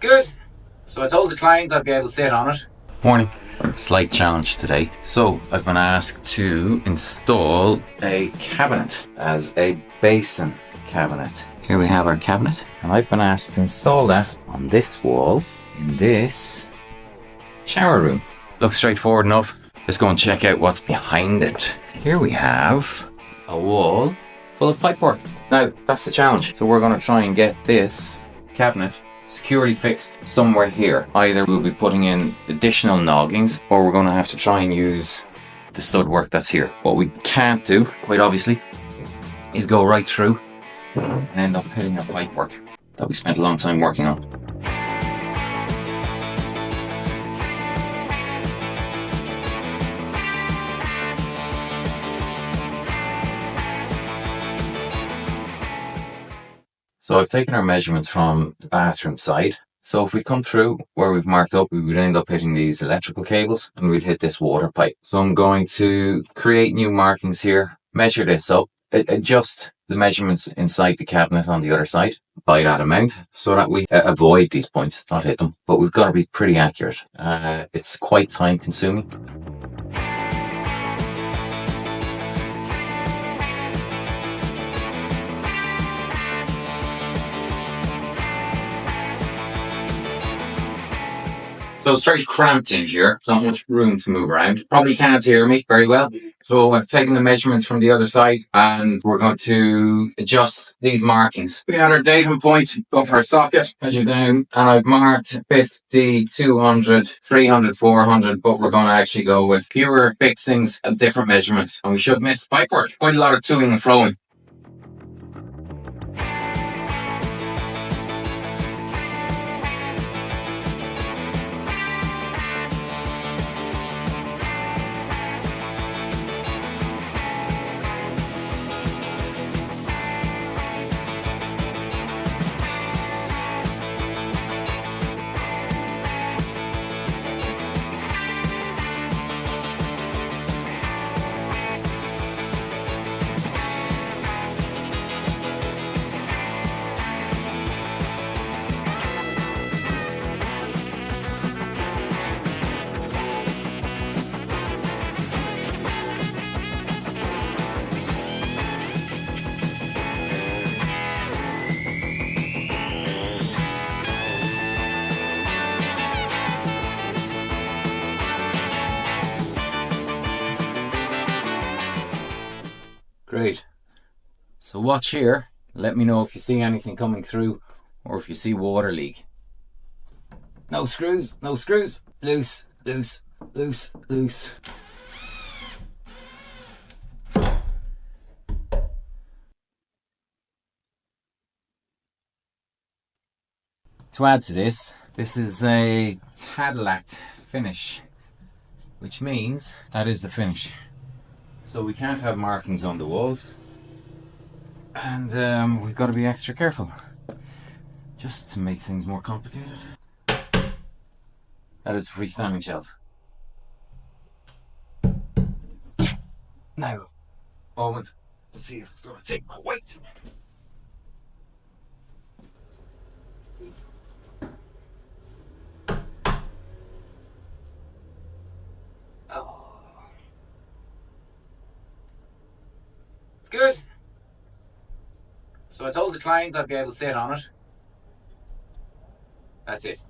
good. So I told the client I'd be able to sit on it. Morning. Slight challenge today. So I've been asked to install a cabinet as a basin cabinet. Here we have our cabinet, and I've been asked to install that on this wall in this shower room. Looks straightforward enough. Let's go and check out what's behind it. Here we have a wall full of pipework. Now, that's the challenge. So we're going to try and get this cabinet securely fixed somewhere here. Either we'll be putting in additional noggings, or we're going to have to try and use the stud work that's here. What we can't do, quite obviously, is go right through and end up hitting our pipework that we spent a long time working on. So I've taken our measurements from the bathroom side. So if we come through where we've marked up, we would end up hitting these electrical cables and we'd hit this water pipe. So I'm going to create new markings here, measure this up, adjust the measurements inside the cabinet on the other side by that amount so that we avoid these points, not hit them. But we've got to be pretty accurate. It's quite time consuming. So it's very cramped in here, not much room to move around. Probably can't hear me very well. So I've taken the measurements from the other side and we're going to adjust these markings. We had our datum point of our socket, measure down, and I've marked 50, 200, 300, 400, but we're going to actually go with fewer fixings and different measurements. And we should miss pipework. Quite a lot of toing and froing. Great. So watch here. Let me know if you see anything coming through or if you see water leak. No screws, no screws. Loose, loose, loose, loose. To add to this, this is a Tadlact finish, which means that is the finish. So we can't have markings on the walls, and we've got to be extra careful, just to make things more complicated. That is a freestanding shelf. Now, moment, let's see if it's going to take my weight. Good. So I told the client I'd be able to sit on it. That's it.